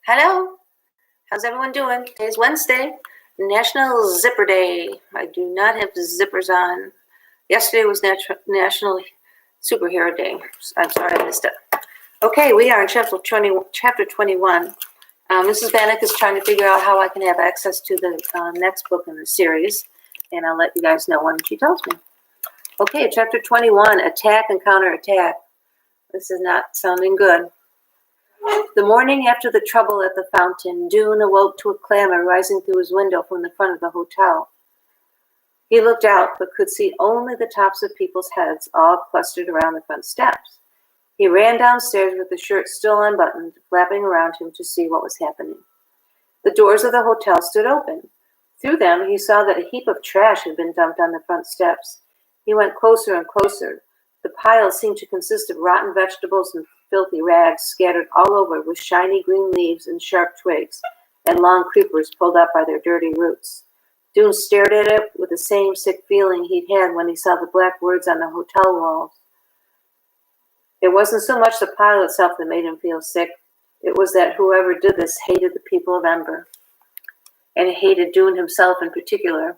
Hello, how's everyone doing? Today's Wednesday, National Zipper Day. I do not have zippers on. Yesterday was National Superhero Day. I'm sorry I missed it. Okay, we are in chapter 21. Mrs. Bannock is trying to figure out how I can have access to the next book in the series, and I'll let you guys know when she tells me. Okay, chapter 21, Attack and Counterattack. This is not sounding good. The morning after the trouble at the fountain, Dune awoke to a clamor rising through his window from the front of the hotel. He looked out, but could see only the tops of people's heads, all clustered around the front steps. He ran downstairs with the shirt still unbuttoned, flapping around him to see what was happening. The doors of the hotel stood open. Through them, he saw that a heap of trash had been dumped on the front steps. He went closer and closer. The pile seemed to consist of rotten vegetables and filthy rags scattered all over with shiny green leaves and sharp twigs, and long creepers pulled up by their dirty roots. Dune stared at it with the same sick feeling he'd had when he saw the black words on the hotel walls. It wasn't so much the pile itself that made him feel sick. It was that whoever did this hated the people of Ember, and hated Dune himself in particular.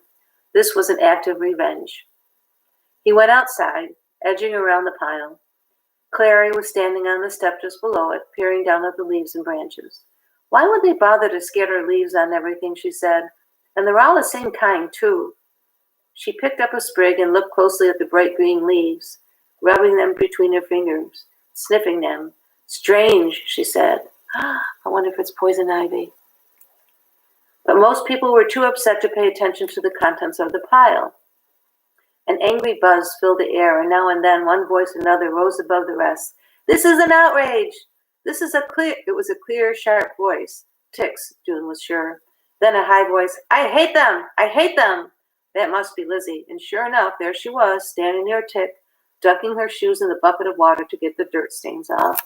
This was an act of revenge. He went outside, edging around the pile. Clary was standing on the step just below it, peering down at the leaves and branches. Why would they bother to scatter leaves on everything, she said. And they're all the same kind, too. She picked up a sprig and looked closely at the bright green leaves, rubbing them between her fingers, sniffing them. Strange, she said. I wonder if it's poison ivy. But most people were too upset to pay attention to the contents of the pile. An angry buzz filled the air, and now and then one voice or another rose above the rest. This is an outrage! It was a clear, sharp voice. Tick's, Dune was sure. Then a high voice, I hate them! I hate them! That must be Lizzie. And sure enough, there she was, standing near Tick, ducking her shoes in the bucket of water to get the dirt stains off.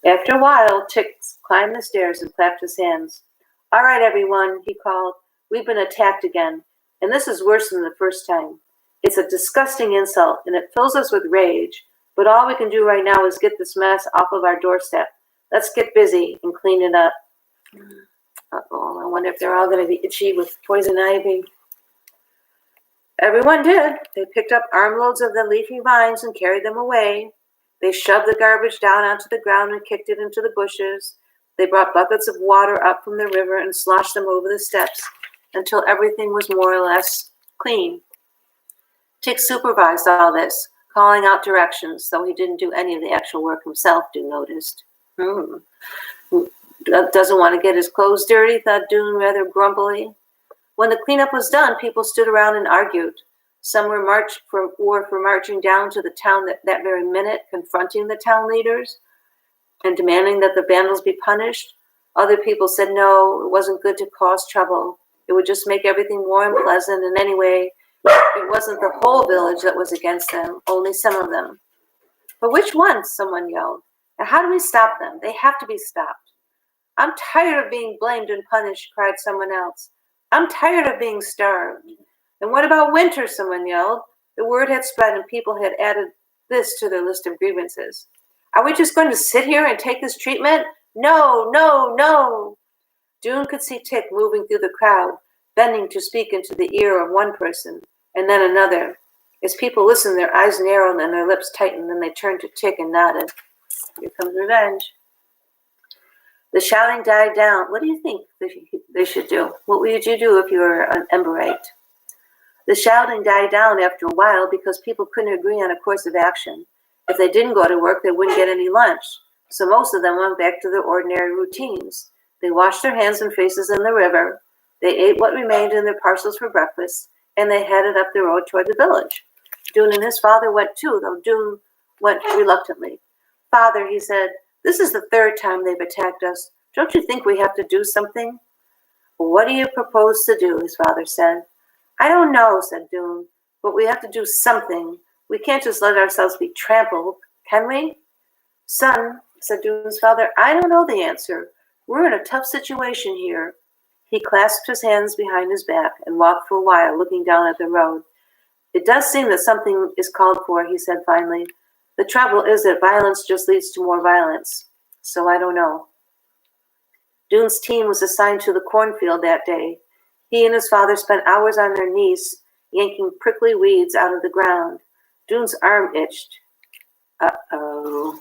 After a while, Tick climbed the stairs and clapped his hands. All right, everyone, he called. We've been attacked again, and this is worse than the first time. It's a disgusting insult, and it fills us with rage, but all we can do right now is get this mess off of our doorstep. Let's get busy and clean it up. Uh-oh, I wonder if they're all going to be itchy with poison ivy. Everyone did. They picked up armloads of the leafy vines and carried them away. They shoved the garbage down onto the ground and kicked it into the bushes. They brought buckets of water up from the river and sloshed them over the steps until everything was more or less clean. Tick supervised all this, calling out directions, though he didn't do any of the actual work himself, Dune noticed. Doesn't want to get his clothes dirty, thought Dune rather grumpily. When the cleanup was done, people stood around and argued. Some were for marching down to the town that very minute, confronting the town leaders and demanding that the vandals be punished. Other people said no, it wasn't good to cause trouble. It would just make everything more unpleasant, and anyway, it wasn't the whole village that was against them, only some of them. But which ones? Someone yelled. And how do we stop them? They have to be stopped. I'm tired of being blamed and punished, cried someone else. I'm tired of being starved. And what about winter? Someone yelled. The word had spread and people had added this to their list of grievances. Are we just going to sit here and take this treatment? No, no, no. Dune could see Tick moving through the crowd, bending to speak into the ear of one person, and then another. As people listened, their eyes narrowed and their lips tightened, and they turned to Tick and nodded. Here comes revenge. The shouting died down. What do you think they should do? What would you do if you were an Emberite? The shouting died down after a while because people couldn't agree on a course of action. If they didn't go to work, they wouldn't get any lunch. So most of them went back to their ordinary routines. They washed their hands and faces in the river. They ate what remained in their parcels for breakfast, and they headed up the road toward the village. Dune and his father went too, though Dune went reluctantly. Father, he said, this is the third time they've attacked us. Don't you think we have to do something? What do you propose to do? His father said. I don't know, said Dune, but we have to do something. We can't just let ourselves be trampled, can we? Son, said Dune's father, I don't know the answer. We're in a tough situation here. He clasped his hands behind his back and walked for a while, looking down at the road. It does seem that something is called for, he said finally. The trouble is that violence just leads to more violence. So I don't know. Dune's team was assigned to the cornfield that day. He and his father spent hours on their knees, yanking prickly weeds out of the ground. Dune's arm itched. Uh-oh.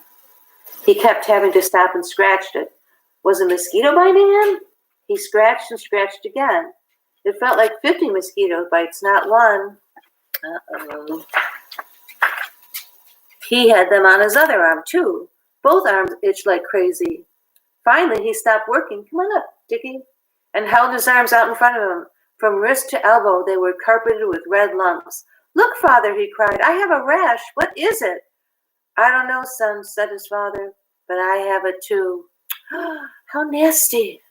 He kept having to stop and scratch it. Was a mosquito biting him? He scratched and scratched again. It felt like 50 mosquito bites, not one. Uh-oh. He had them on his other arm, too. Both arms itched like crazy. Finally, he stopped working. Come on up, Dickie. And held his arms out in front of him. From wrist to elbow, they were carpeted with red lumps. Look, Father, he cried. I have a rash. What is it? I don't know, son, said his father, but I have it too. How nasty.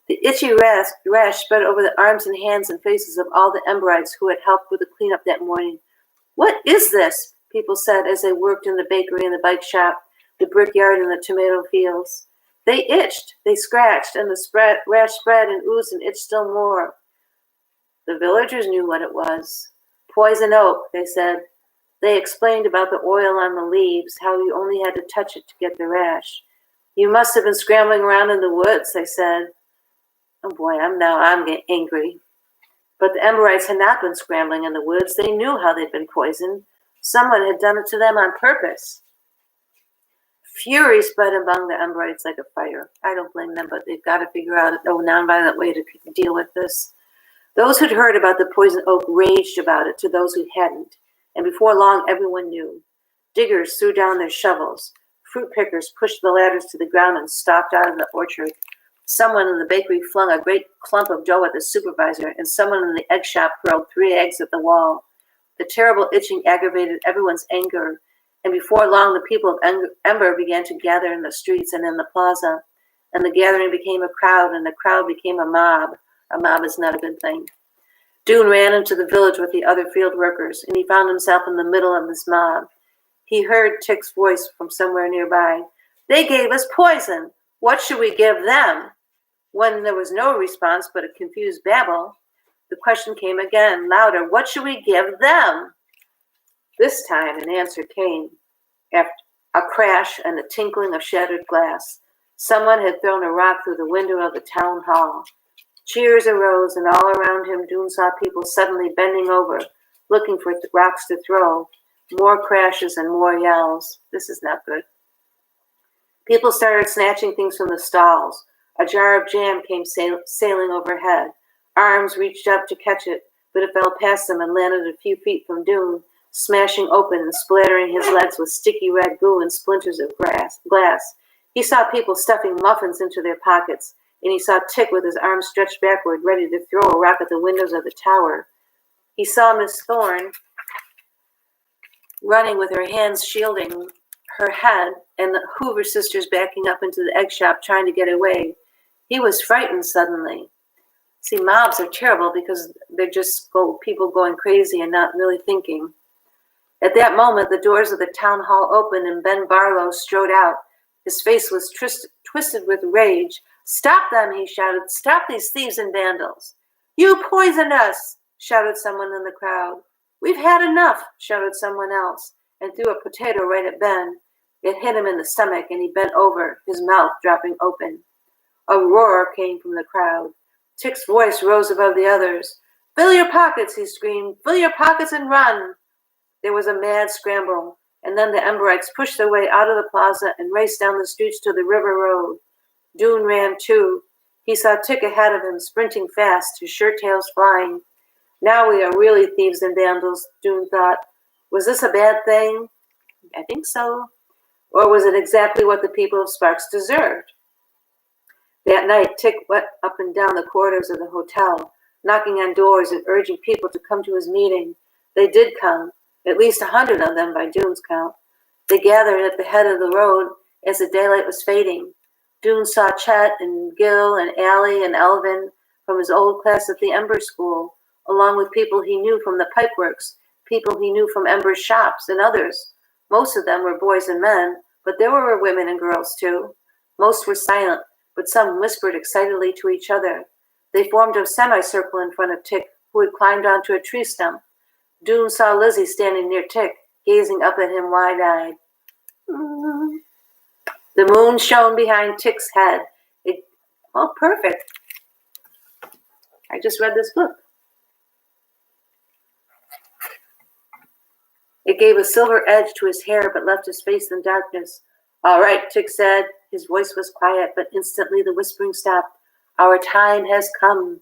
The itchy rash spread over the arms and hands and faces of all the Emberites who had helped with the cleanup that morning. What is this? People said as they worked in the bakery and the bike shop, the brickyard and the tomato fields. They itched, they scratched, and the rash spread and oozed and itched still more. The villagers knew what it was. Poison oak, they said. They explained about the oil on the leaves, how you only had to touch it to get the rash. You must have been scrambling around in the woods, they said. Oh boy, I'm getting angry. But the Emberites had not been scrambling in the woods. They knew how they'd been poisoned. Someone had done it to them on purpose. Fury spread among the Emberites like a fire. I don't blame them, but they've got to figure out a nonviolent way to deal with this. Those who'd heard about the poison oak raged about it to those who hadn't, and before long everyone knew. Diggers threw down their shovels. Fruit pickers pushed the ladders to the ground and stalked out of the orchard. Someone in the bakery flung a great clump of dough at the supervisor, and someone in the egg shop hurled 3 eggs at the wall. The terrible itching aggravated everyone's anger, and before long the people of Ember began to gather in the streets and in the plaza, and the gathering became a crowd, and the crowd became a mob. A mob is not a good thing. Dune ran into the village with the other field workers, and he found himself in the middle of this mob. He heard Tick's voice from somewhere nearby. They gave us poison. What should we give them? When there was no response but a confused babble, the question came again, louder. What should we give them? This time an answer came. After a crash and the tinkling of shattered glass, someone had thrown a rock through the window of the town hall. Cheers arose, and all around him Dune saw people suddenly bending over, looking for rocks to throw. More crashes and more yells. This is not good. People started snatching things from the stalls. A jar of jam came sailing overhead. Arms reached up to catch it, but it fell past them and landed a few feet from Dune, smashing open and splattering his legs with sticky red goo and splinters of glass. He saw people stuffing muffins into their pockets, and he saw Tick with his arms stretched backward, ready to throw a rock at the windows of the tower. He saw Miss Thorne running with her hands shielding her head, and the Hoover sisters backing up into the egg shop trying to get away. He was frightened suddenly. See, mobs are terrible because they're just people going crazy and not really thinking. At that moment, the doors of the town hall opened and Ben Barlow strode out. His face was twisted with rage. Stop them, he shouted. Stop these thieves and vandals. You poisoned us, shouted someone in the crowd. We've had enough, shouted someone else, and threw a potato right at Ben. It hit him in the stomach, and he bent over, his mouth dropping open. A roar came from the crowd. Tick's voice rose above the others. Fill your pockets, he screamed. Fill your pockets and run. There was a mad scramble, and then the Emberites pushed their way out of the plaza and raced down the streets to the river road. Dune ran too. He saw Tick ahead of him, sprinting fast, his shirt tails flying. Now we are really thieves and vandals, Dune thought. Was this a bad thing? I think so. Or was it exactly what the people of Sparks deserved? That night, Tick went up and down the corridors of the hotel, knocking on doors and urging people to come to his meeting. They did come, at least 100 of them by Dune's count. They gathered at the head of the road as the daylight was fading. Dune saw Chet and Gil and Allie and Elvin from his old class at the Ember School, along with people he knew from the pipeworks, people he knew from Ember's shops, and others. Most of them were boys and men, but there were women and girls too. Most were silent, but some whispered excitedly to each other. They formed a semicircle in front of Tick, who had climbed onto a tree stump. Dune saw Lizzie standing near Tick, gazing up at him wide-eyed. The moon shone behind Tick's head. It Oh, perfect. I just read this book. It gave a silver edge to his hair, but left his face in darkness. All right, Tick said. His voice was quiet, but instantly the whispering stopped. Our time has come.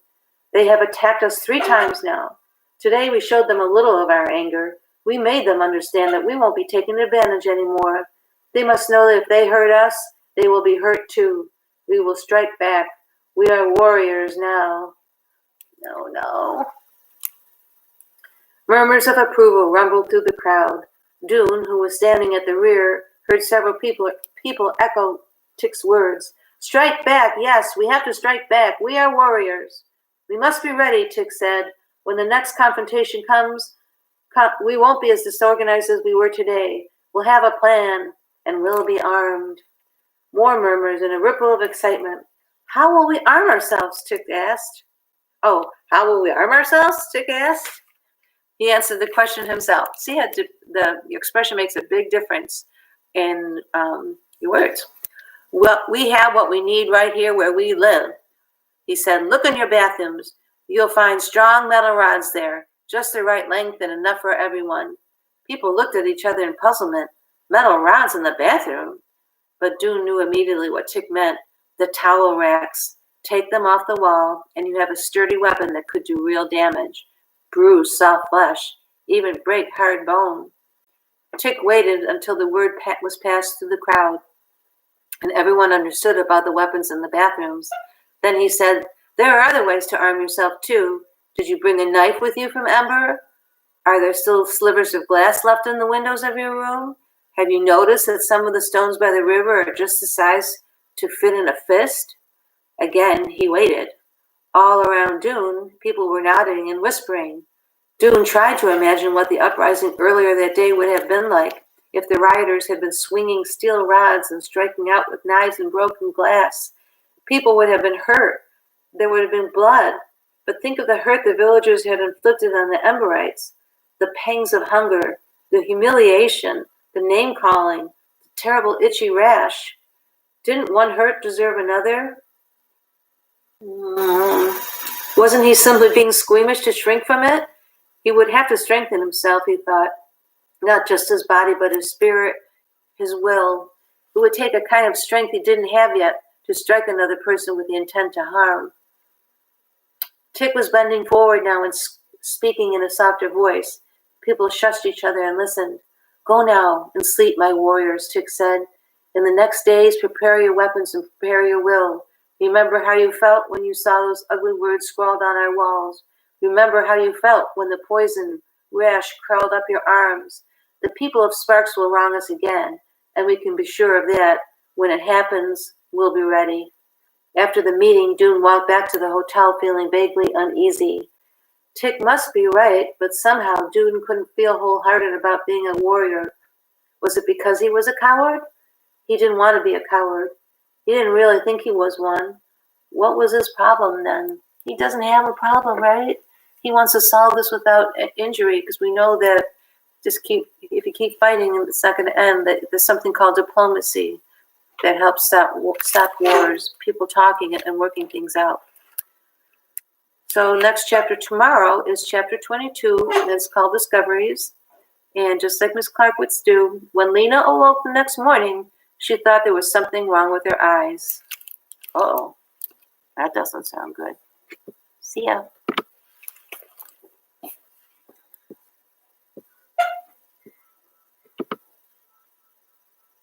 They have attacked us 3 times now. Today we showed them a little of our anger. We made them understand that we won't be taken advantage anymore. They must know that if they hurt us, they will be hurt too. We will strike back. We are warriors now. No. Murmurs of approval rumbled through the crowd. Dune, who was standing at the rear, heard several people echo Tick's words. Strike back, yes, we have to strike back. We are warriors. We must be ready, Tick said. When the next confrontation comes, we won't be as disorganized as we were today. We'll have a plan, and we'll be armed. More murmurs and a ripple of excitement. How will we arm ourselves? Tick asked. Oh, how will we arm ourselves? Tick asked. He answered the question himself. See how the expression makes a big difference in your words. Well, we have what we need right here where we live. He said, look in your bathrooms. You'll find strong metal rods there, just the right length and enough for everyone. People looked at each other in puzzlement. Metal rods in the bathroom? But Dune knew immediately what Tick meant. The towel racks. Take them off the wall, and you have a sturdy weapon that could do real damage. Bruise soft flesh, even break hard bone. Tick waited until the word was passed through the crowd, and everyone understood about the weapons in the bathrooms. Then he said, there are other ways to arm yourself too. Did you bring a knife with you from Ember? Are there still slivers of glass left in the windows of your room? Have you noticed that some of the stones by the river are just the size to fit in a fist? Again, he waited. All around Dune, people were nodding and whispering. Dune tried to imagine what the uprising earlier that day would have been like if the rioters had been swinging steel rods and striking out with knives and broken glass. People would have been hurt. There would have been blood. But think of the hurt the villagers had inflicted on the Emberites, the pangs of hunger, the humiliation, the name-calling, the terrible itchy rash. Didn't one hurt deserve another? Wasn't he simply being squeamish to shrink from it? He would have to strengthen himself, he thought. Not just his body, but his spirit, his will. It would take a kind of strength he didn't have yet to strike another person with the intent to harm. Tick was bending forward now and speaking in a softer voice. People shushed each other and listened. Go now and sleep, my warriors, Tick said. In the next days, prepare your weapons and prepare your will. Remember how you felt when you saw those ugly words scrawled on our walls. Remember how you felt when the poison rash crawled up your arms. The people of Sparks will wrong us again, and we can be sure of that. When it happens, we'll be ready. After the meeting, Dune walked back to the hotel feeling vaguely uneasy. Tick must be right, but somehow Dune couldn't feel wholehearted about being a warrior. Was it because he was a coward? He didn't want to be a coward. He didn't really think he was one. What was his problem then? He doesn't have a problem, right? He wants to solve this without injury because we know that if you keep fighting, it's not going to end. That there's something called diplomacy that helps stop wars, people talking and working things out. So next chapter tomorrow is chapter 22, and it's called Discoveries. And just like Miss Clarkwitz do, when Lena awoke the next morning, she thought there was something wrong with her eyes. Uh-oh, that doesn't sound good. See ya.